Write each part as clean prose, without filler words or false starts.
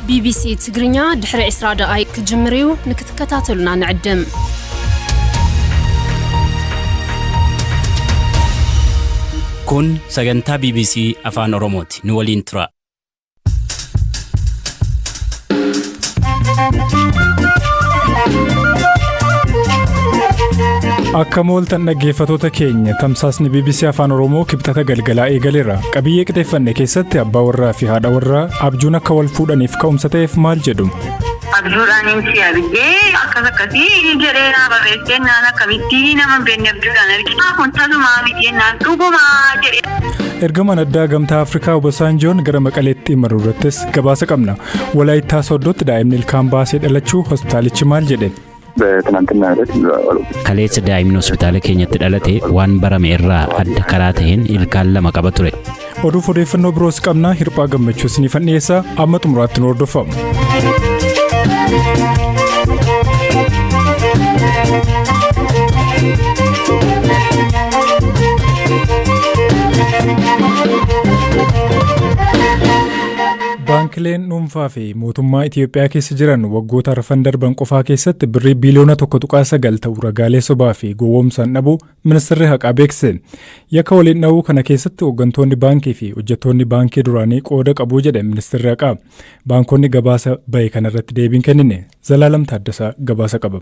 BBC ትግርኛ ድሕሪ 20 ደቂቃ ክጅምርዩ ንክትከታተሉና ንዕድም kun sagantaa BBC afaan Oromooti nu waliin tura. Akka mooltan dhaggeeffattoota keenya tamsaasni BBC afaan Oromoo kibxata galgalaa eegaleera. Qabiyyee qixeeffanne keessatti abbaa warraa fi haadha warraa abjuun akka wal fuudhaniif ka'umsa ta'eef maal jedhu? Abjuudhaan insi abijee akkasii jedheena barreessennaan akkamitti nama beekne abjuudhaan argina kun tasumaa abijennaan dhugumaa jedhe. Ergamaan addaa gamtaa Afrikaa Obasanjoon gara Maqaleetti imaluurrattis gabaasa qabna. Walaayittaa Sooddootti daa'imni ilkaan baasee dhalachuu hospitaalichi maal jedhe? Kaleessa daa'imni hospitaala keenyatti dhalate waan barame irraa adda karaa ta'een ilkaan lama qaba ture. Oduuf odeeffannoo biroos qabna. Hirphaa gammachuu isiniif dhiyeessa amma xumuraatti nu hordofamu. Baankileen dhuunfaa fi mootummaa Itiyoophiyaa keessa jiran waggoota arfan darban qofaa keessatti birrii biiliyoona 1.9 ta'u ragaalee sobaa fi gowwoomsaan dhabuu ministeerri haqaa beeksise. Yakka waliin dhabuu kana keessatti hooggantoonni baankii fi hojjettoonni baankii duraanii qooda qabu jedhe ministeerri haqaa. Baankonni gabaasa bahe kanarratti deebiin kennine. Zalaalam Taaddasaa gabaasa qaba.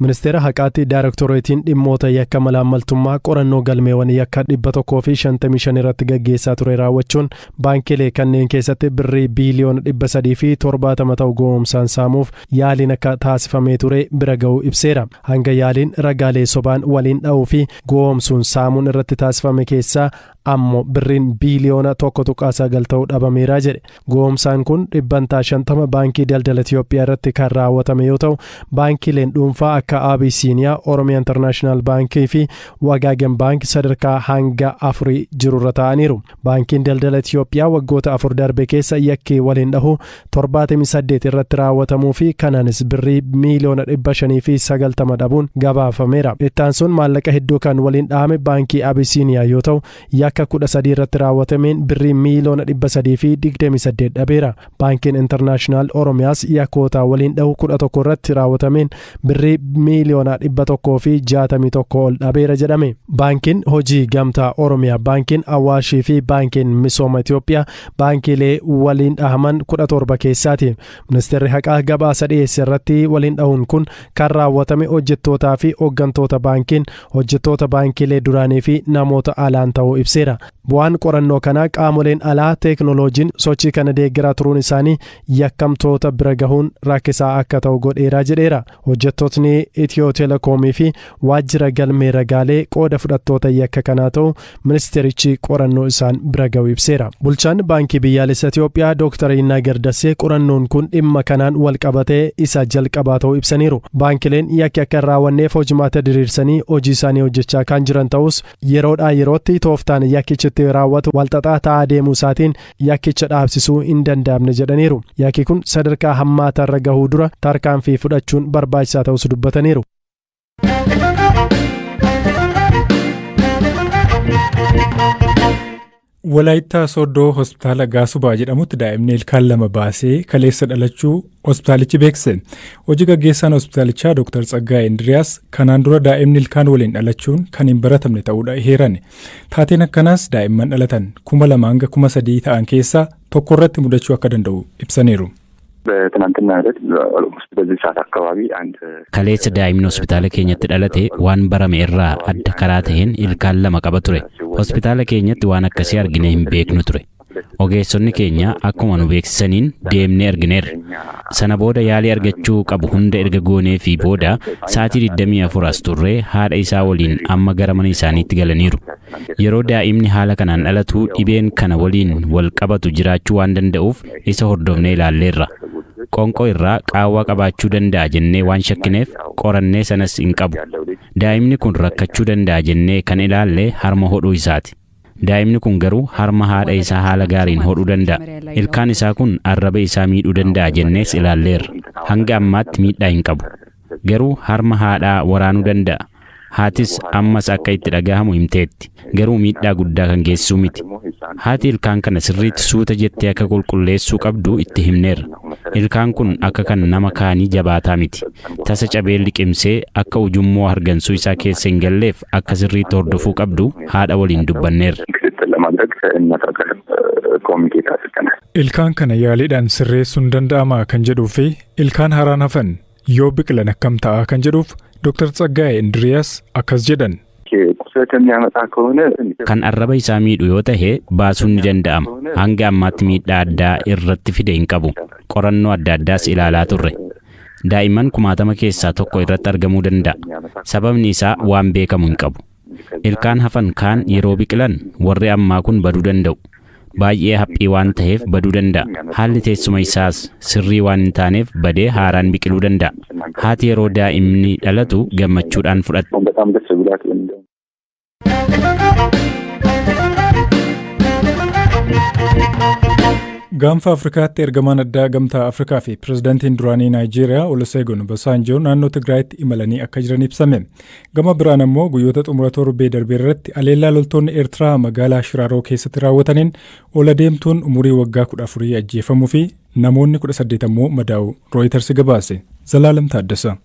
Ministeera haqaatti Daayirektoreetiin dhimmoota yakka malaammaltummaa qorannoo galmeewwan yakka 155 irratti gaggeessaa ture raawwachuun baankilee kanneen keessatti birrii biiliyoona 370 ta'u gowwoomsaan saamuuf yaaliin akka taasifamee ture bira ga'uu ibseera. Hanga yaaliin ragaalee sobaan waliin dha'uu fi gowwoomsuun saamuun irratti taasifame keessaa ammoo birriin biiliyoona 1.9 ta'uu dhabameera jedhe. Gowwoomsaan kun dhibbantaa 50 baankii daldala Itiyoophiyaa irratti kan raawwatame yoo ta'u baankileen dhuunfaa akka Abisiiniyaa, Oromiyaa Internaashinaal Baankii fi Wagaagen Baank sadarkaa hanga 4 jirurra ta'aniiru. Baankiin daldala Itiyoophiyaa waggoota 4 darbe keessa yakkii waliin dhahuu 78 irratti raawwatamuu fi kanaanis birrii miiliyoona 590 dhabuun gabaafameera. Ittaan sun maallaqa hedduu kan waliin dhahame baankii Abisiiniyaa yoo ta'u yakka 13 irratti raawwatameen birrii miiliyoona 328 dhabeera. Baankiin Internaashinaal Oromiyaas yakkoota waliin dhahuu 11 irratti raawwatameen birrii miiliyoona 161 ol dhabeera jedhame. Baankiin hojii gamtaa Oromiyaa, baankiin Awaashii fi baankiin misooma Itiyoophiyaa baankiilee waliin dhahaman 17 keessaati. Ministeerri haqaa gabaasa dhiyeesse irratti waliin dhahuun kun kan raawwatame hojjettootaa fi hooggantoota baankiin hojjettoota baankiilee duraanii fi namoota alaan ta'uu ibseera. Bu'aan qorannoo kanaa qaamoleen alaa teeknooloojiin sochii kana deeggaraa turuun isaanii yakkamtoota bira gahuun rakkisaa akka ta'u godheera jedheera. Hojjettootni Itiyoo Telekoomii fi waajjira galmee ragaalee qooda fudhattoota yakka kanaa ta'u ministeerichi qorannoo isaan bira ga'u ibseera. Bulchaan baankii biyyaalessa Itiyoophiyaa Dr. Innaa Gardassee qorannoon kun dhimma kanaan wal qabatee isa jalqabaa ta'uu ibsaniiru. Baankileen yakki akka hin raawwanneef hojimaata diriirsanii hojii isaanii hojjechaa kan jiran ta'us yeroodhaa yerootti tooftaan yakkichitti raawwatu walxaxaa ta'aa deemuu isaatiin yakkicha dhaabsisuu hin danda'amne jedhaniiru. Yakki kun sadarkaa hammaatarra gahuu dura tarkaanfii fudhachuun barbaachisaa ta'us dubbataniiru. Walaayittaa Sooddoo hospitaala Gaasubaa jedhamutti daa'imni ilkaan lama baasee kaleessa dhalachuu hospitaalichi beeksise. Hojii gaggeessaan hospitaalichaa Dr. Tsaggaayee Indiriyaas kanaan dura daa'imni ilkaan waliin dhalachuun kan hin baratamne ta'uudha heeran. Taateen akkanaas daa'imman dhalatan 2,000 hanga 3,000 ta'an keessaa tokko irratti mudachuu akka danda'u ibsaniiru. Kaleessa daa'imni hospitaala keenyatti dhalate waan barame irraa adda karaa ta'een ilkaan lama qaba ture. Hospitaala keenyatti waan akkasii argine hin beeknu ture. Ogeessonni keenya akkuma nu beeksisaniin deemnee argineerra. Sana booda yaalii argachuu qabu hunda erga goonee fi booda sa'aatii 24 as turree haadha isaa waliin amma gara mana isaaniitti galaniiru. Yeroo daa'imni haala kanaan dhalatu dhibeen kana waliin wal qabatu jiraachuu waan danda'uuf isa hordofnee ilaalleerra. Qonqoo irraa qaawwaa qabaachuu danda'a jennee waan shakkineef qorannee sanas hin qabu. Daa'imni kun rakkachuu danda'a jennee kan ilaalle harma hodhuu isaati. Daa'imni kun garuu harma haadha isaa haala gaariin hodhuu danda'a. Ilkaan isaa kun arraba isaa miidhuu danda'a jennees ilaalleerra. Hanga ammaatti miidhaa hin qabu. Garuu harma haadhaa waraanuu danda'a. Haatis ammas akka itti dhagahamu himteetti. Garuu miidhaa guddaa kan geessisuu miti. Haati ilkaan kana sirriitti suuta jettee akka qulqulleessuu qabdu itti himneerra. Ilkaan kun akka kan nama kaanii jabaataa miti. Tasa cabee liqimsee akka ujummoo hargansuu isaa keessa hin galleef akka sirriitti hordofuu qabdu haadha waliin dubbanneerra. Ilkaan kana yaaliidhaan sirreessuun danda'ama kan jedhuu fi ilkaan haaraan hafan yoo biqilan akkam ta'a kan jedhuuf Dr. Tsaggaayee Indiriyaas akkas jedhan. Kan arraba isaa miidhu yoo ta'e baasuun ni danda'ama. Hanga ammaatti miidhaa addaa irratti fide hin qabu. Qorannoo adda addaas ilaalaa turre. Daa'imman 1000 keessaa tokko irratti argamuu danda'a. Sababni isaa waan beekamu hin qabu. Ilkaan hafan kaan yeroo biqilan warri ammaa kun baduu danda'u. Baay'ee haphii waan ta'eef baduu danda'a. Haalli teessuma isaas sirrii waan hin taaneef badee haaraan biqiluu danda'a. Haati yeroo daa'imni dhalatu gammachuudhaan fudhatti. Gaanfa Afrikaatti ergamaan addaa gamtaa Afrikaa fi pirezidaantiin duraanii Naayijeeriyaa Olusegun Obasanjoo naannoo Tigraayitti imalanii akka jiran ibsame. Gama biraan immoo guyyoota xumura torbee darbee irratti aleellaa loltoonni Eertiraa magaalaa Shiraaroo keessatti raawwataniin ola deemtuun umurii waggaa 14 ajjeefamuu fi namoonni 18 immoo madaa'u Rooyiters gabaase. Zalaalam Taaddasa.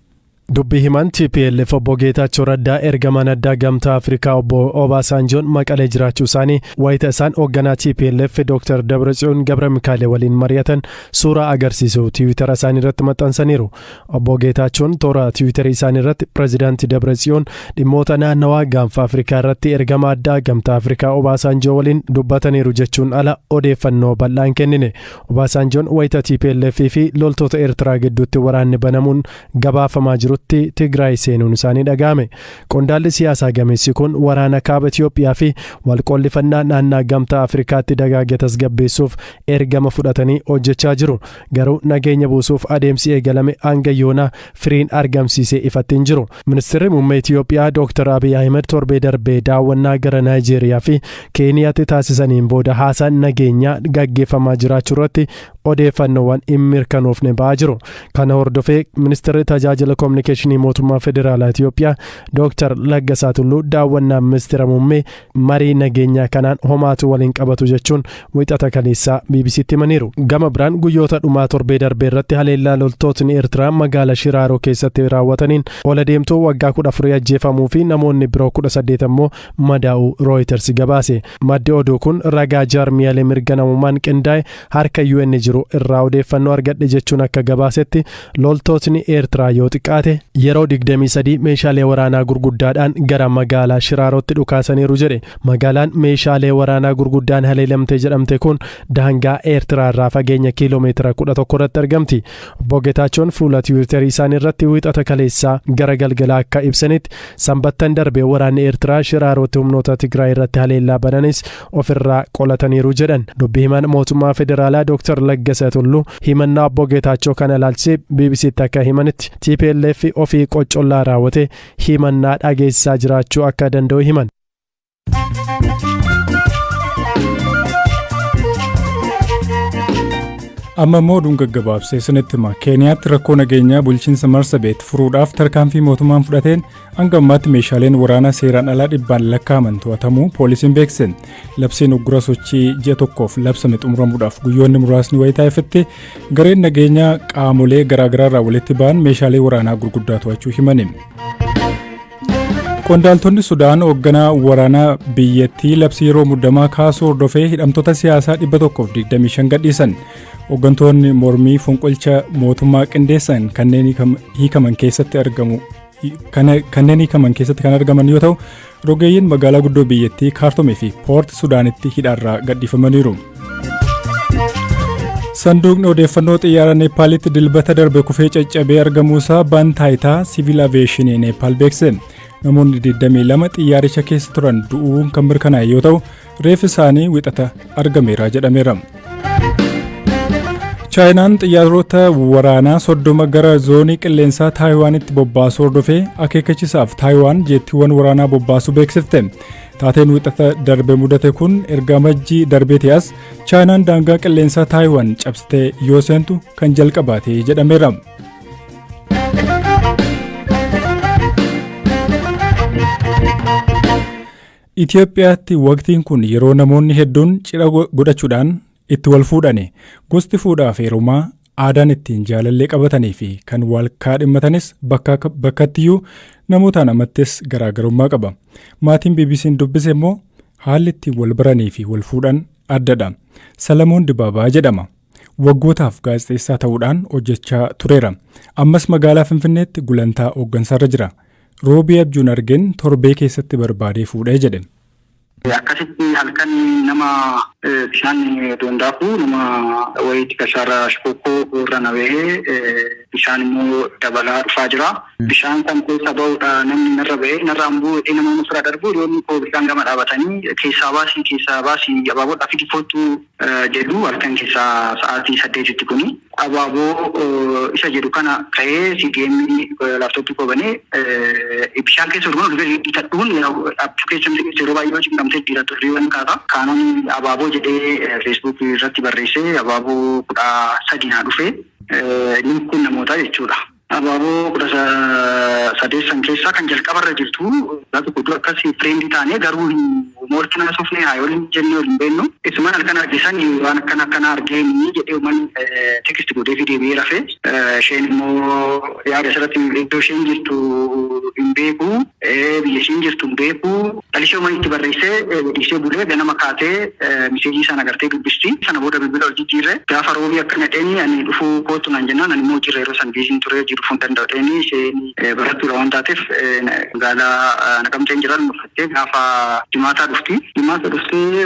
Dubbii himan TPLF obbo Geetaachoo Raddaa ergamaan addaa gamtaa Afrikaa obbo Obasanjoon Maqalee jiraachuu isaanii wayita isaan hoogganaa TPLF Dr. Dabratsiyoon Gabra Mikaalee waliin mari'atan suuraa agarsiisu Tiwiitara isaanii irratti maxxansaniiru. Obbo Geetaachoon toora Tiwiitara isaanii irratti pirezidaantii Dabratsiyoon dhimmoota naannawaa gaanfa Afrikaa irratti ergamaa addaa gamtaa Afrikaa Obasanjoo waliin dubbataniiru jechuun ala odeeffannoo bal'aan kennine. Obasanjoon wayita TPLF fi loltoota Eertiraa gidduutti waraanni banamuun gabaafamaa jiru Tigraay seenuun isaanii dhaga'ame. Qondaalli siyaasaa gameessi kun waraana kaaba Itiyoophiyaa fi walqollifannaa naannaa gamtaa Afrikaatti dagaagee tasgabbeessuuf ergama fudhatanii hojjechaa jiru. Garuu nageenya buusuuf adeemsi eegalame hanga yoonaa firiin argamsiisee ifatti hin jiru. Ministeerri muummee Itiyoophiyaa Dr. Abiy Ahmed torbee darbee daawwannaa gara Naayijeeriyaa fi Keeniyaatti taasisaniin booda haasaan nageenyaa gaggeeffamaa jiraachuu irratti odeeffannoowwan hin mirkanoofne ba'aa jiru. Kana hordofee ministeerri tajaajila kominikeeshinii mootummaa federaalaa Itiyoophiyaa Dr. Laggasaa Tulluu daawwannaa ministeera muummee marii nageenyaa kanaan homaatu waliin qabatu jechuun wixata kaleessaa BBC'tti himaniiru. Gama biraan guyyoota dhumaa torbee darbee irratti haleellaa loltootni Eertiraa magaalaa Shiraaroo keessatti raawwataniin ola deemtuu waggaa 14 ajjeefamuu fi namoonni biroo 18 immoo madaa'uu Rooyiters gabaase. Maddi oduu kun ragaa jaarmiyaalee mirga namummaan qindaa'e harka UN jiru irraa odeeffannoo argadhe jechuun akka gabaasetti loltootni Eertiraa yoo xiqqaate yeroo 23 meeshaalee waraanaa gurguddaadhaan gara magaalaa Shiraarootti dhukaasaniiru jedhe. Magaalaan meeshaalee waraanaa gurguddaan haleelamte jedhamte kun daangaa Eertiraa irraa fageenya kiiloomeetira 11 irratti argamti. Obbo Geetaachoon fuula Tiwiitarii isaanii irratti wixata kaleessaa gara galgalaa akka ibsanitti sanbattan darbee waraanni Eertiraa Shiraarootti humnoota Tigraay irratti haleellaa bananis ofirraa qolataniiru jedhan. Dubbii himan mootummaa federaalaa Dr. Laggasaa Tulluu himannaa obbo Geetaachoo kana ilaalchisee BBC'tti akka himanitti TPLF ofii qocollaa raawwate himannaa dhageessaa jiraachuu akka danda'u himan. Amma immoo oduun gaggabaabsee isinitti hima. Keeniyaatti rakkoo nageenyaa bulchiinsa Marsabit furuudhaaf tarkaanfii mootummaan fudhateen hanga ammaatti meeshaaleen waraanaa seeraan alaa 100 lakkaa'aman to'atamuu poolisiin beekse. Labsiin uggura sochii ji'a tokkoof labsame xumuramuudhaaf guyyoonni muraasni wayitaa ifatti gareen nageenyaa qaamolee garaagaraa irraa walitti ba'an meeshaalee waraanaa gurguddaa to'achuu himani. Qondaaltonni Sudaan hoogganaa waraanaa biyyattii labsii yeroo muddamaa kaasuu hordofee hidhamtoota siyaasaa 125 gadhiisan. Hooggantoonni mormii fonqolcha mootummaa qindeessan kanneen hiikaman keessatti kan argaman yoo ta'u, rogeeyyiin magaalaa guddoo biyyattii Kaartumii fi Poort Sudaanitti hidhaarraa gadhiifamaniiru. Sanduuqni odeeffannoo xiyyaara Neepaalitti dilbata darbe kufee caccabee argamuusaa baantaayitaa siviil aviyeeshinii Neepaal beekse. Namoonni 22 xiyyaaricha keessa turan du'uun kan mirkanaa'e yoo ta'u, reeffi isaanii wixata argameera jedhameera. Chaayinaan xiyyaarota waraanaa 30 gara zoonii qilleensaa Taayiwaanitti bobbaasuu hordofee akeekachiisaaf Taayiwaan jeettiiwwan waraanaa bobbaasuu beeksifte. Taateen wixata darbe mudate kun erga amajjii darbeetii as Chaayinaan daangaa qilleensaa Taayiwaan cabsitee yoo seentu kan jalqabaate jedhameera. Itoophiyaatti waqtiin kun yeroo namoonni hedduun cidha godhachuudhaan itti wal fuudhani. Gosti fuudhaa fi heerumaa aadaan ittiin jaalallee qabatanii fi kan wal kaadhimmatanis bakkattiyyuu namoota namattis garaagarummaa qaba. Maatiin BBC'n dubbise immoo haalli ittiin wal baranii fi wal fuudhan addadha. Salamoon Dibaabaa jedhama. Waggootaaf gaazexeessaa ta'uudhaan hojjechaa tureera. Ammas magaalaa Finfinneetti gulantaa hooggansaarra jira. Roobii Abjuun argeen torbee keessatti barbaadee fuudhee jedhe. Akkasitti halkan nama bishaan doondaakuu nama wayiitti kashaara shikokkoo irra nabee bishaan immoo dabalaa dhufaa jira. Bishaan kan keessa ba'uudha namni narra ba'ee narra ambuu nama nufira darbu yoonni koo bishaan gama dhaabatanii keessaa baasii abaaboodhaa fi difoottu jedhu halkan keessaa sa'aatii 8tti kuni. Abaaboo isa jedhu kana ka'ee sigeemni laaftoppii kobanee bishaan keessa dhuguun dhiitadhuun abjuu keessa yeroo baay'ee hojii gamtee dhiiratu riiwwan kaata. Kaanoon abaaboo jedhee Facebook irratti barreessee abaaboo 13 naa dhufee linkuun namootaa jechuudha. Abaaboo 13 keessaa kan jalqabarra jirtu tokko akkasii fireendii taanee garuu moortii nama sofnee haa waliin jennee waliin beennu. Isumaan halkan argisan waan akkana argeenii jedhee uuman teekistii godhee fi deebi'ee rafee. Isheen immoo yaada asirratti iddoo isheen jirtu hin beeku, biyya isheen jirtu hin beeku. Dhalishee uuman itti barreessee dhiisee bulee ganama kaatee miseejii sana agartee dubbisti. Sana booda bilbila ol jijjiirre gaafa roobii akkana dheeni ani dhufuu kootu naan jennaan ani immoo jirre yeroo san biiziin ture dhufuu hin danda'u dheeni isheen barattuudha waan taateef magaalaa Naqamteen jiran murfattee gaafa Jimaataa dhufti. Jimaata dhuftee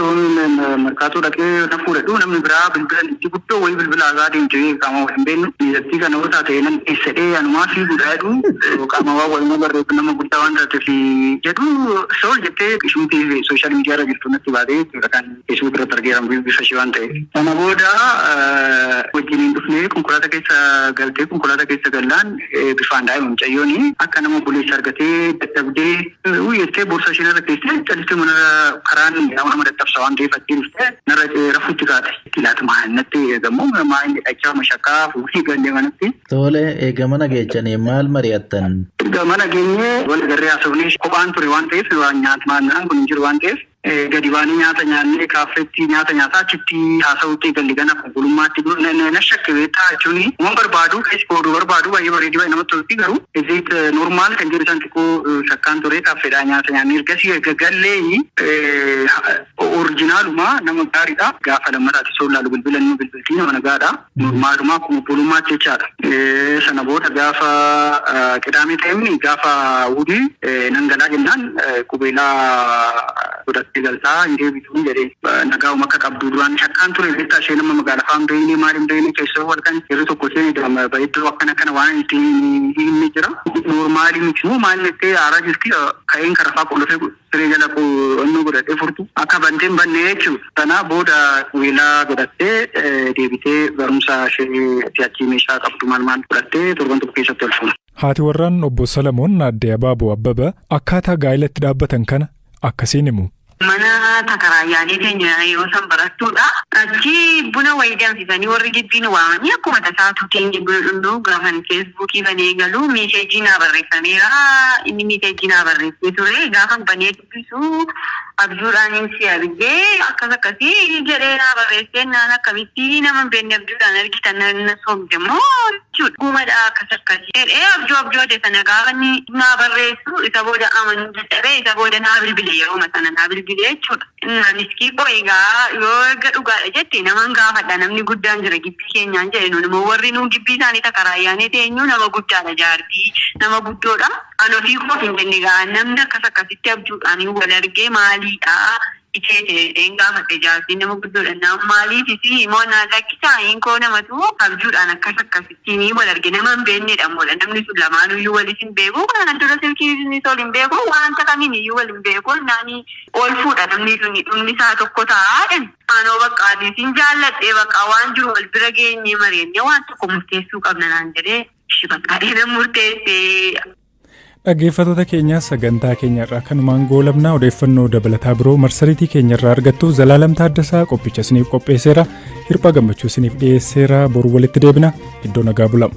markaatoo dhaqee na fuudhadhu namni biraa bilbila itti guddoo wayii bilbila hagaa deemtee qaama waliin beennu. Miidhagdii kana yoo taate nan eessadhee anumaa fi guddaadhu qaama waa waliin barreessu nama guddaa waan taateef jedhu sool jettee ishumtii sooshaal miidiyaarra jirtu natti baatee kan Facebook irratti argeeramu bifa ishee waan ta'eef. Sana booda wajjiniin dhufnee konkolaataa keessa galtee konkolaataa keessa gallaan bifaan daa'ima mucayyooni akka nama buleessa argatee dadhabdee jettee boorsaa isheen irra keessee calistee manarra karaan nama dadhabsa waan ta'eef achii dhuftee narra rafuutti kaate. Ilaata maannatti eegamu maanni dhachaa mashakkaa fuutii gallee manatti. Tole eega mana geechanii maal mari'attan? Egaa mana geenyee wal garee haasofnee kophaan ture waan ta'eef waan nyaata kun hin jiru waan ta'eef gadi baanii nyaata nyaannee kaaffeetti nyaata nyaataa achitti haasa'uutti galli gana qulqullummaatti na shakke beektaa jechuun waan barbaadu keessi kooduu barbaadu baay'ee bareedii baay'ee namatti tolti garuu ezeet normaal kan jedhu san xiqqoo shakkaan ture kaaffeedhaa nyaata nyaannee ergasii gallee orijinaaluma nama gaariidha gaafa lammataatti soo laalu bilbilannuu bilbiltii nama nagaadha normaaluma akkuma bulummaatti jechaadha. Sana booda gaafa qidaamee ta'emni gaafa wudii nangalaa jennaan qubeelaa godhattee galtaa hin deebituun jedhee nagaa'uma akka qabdu duraan shakkaan ture beektaa ishee nama magaalaa faan beeknee maaliin beeknee keessoo walkan yeroo tokko isheen iddoo akkana waan itti himne jira. Noormaalii miti moo maal jettee haaraa jirti ka'een karafaa qollofee siree jala onnoo godhadhee furtu akka banteen bannee jechuudha. Sana booda qubeelaa godhattee deebitee barumsa ishee si'achii meeshaa qabdu maal godhattee torban tokko keessatti ol fuuna. Haati warraan obbo Salamoon Aadde Abaaboo Abbabaa akkaataa gaa'ilatti dhaabbatan kana akkasiin himu. Mana takaraayyaalee keenya yoo san barattuudha. Achi buna wayii danfisanii warri giddiin waamanii akkuma tasaatu keenya buna dhundhuu gaafan feesbuukii banee galuu miiseejii naa barreeffameera. Inni miiseejii naa barreessee ture gaafan banee dubbisu abjuudhaan si argee akkasii jedhee naa barreessee naan akkamitti nama hin beekne abjuudhaan argitan na soomte moo jechuudha. Gumadha akkasii jedhee abjuu sana gaafa naa barreessu isa booda amanuu dadhabee isa booda naa bilbile yeroo sana naa bilbile jechuudha. Miskii koo egaa yoo erga dhugaadha jette naman gaafadha namni guddaan jira gibbii keenyaan jedhe nuun immoo warri nuun gibbii isaanii takaraayyaan teenyu nama guddaadha jaartii nama guddoodha. Anofii koo hin jenne egaa namni akkasitti abjuudhaan wal argee maaliidha itee gaafadhe jaartii nama guddoodha nama maaliifis immoo naan lakkisaa hinkoo namatu abjuudhaan akkasittiin wal arge nama hin beeknedha moodha namni sun lamaanuyyuu walis hin beeku kanaan dura silkiinis ol hin beeku wanta kamiiniyyuu wal hin beeku naanii ol fuudha namni sun dhumni isaa tokko taa'aadhan. Anoo bakka adiitiin jaalladhee bakka waan jiru wal bira geenyee mareennee waan tokko murteessuu qabna naan jedhee bakkaadhee nan murteessee. Dhaggeeffattoota keenya sagantaa keenyarraa kanumaan goolabnaa odeeffannoo dabalataa biroo marsariitii keenyarraa argattu Zalaalam Taaddasaa qophicha isiniif qopheesseera hirphaa gammachuu isiniif dhiyeesseera boru walitti deebina iddoo nagaa bulaa.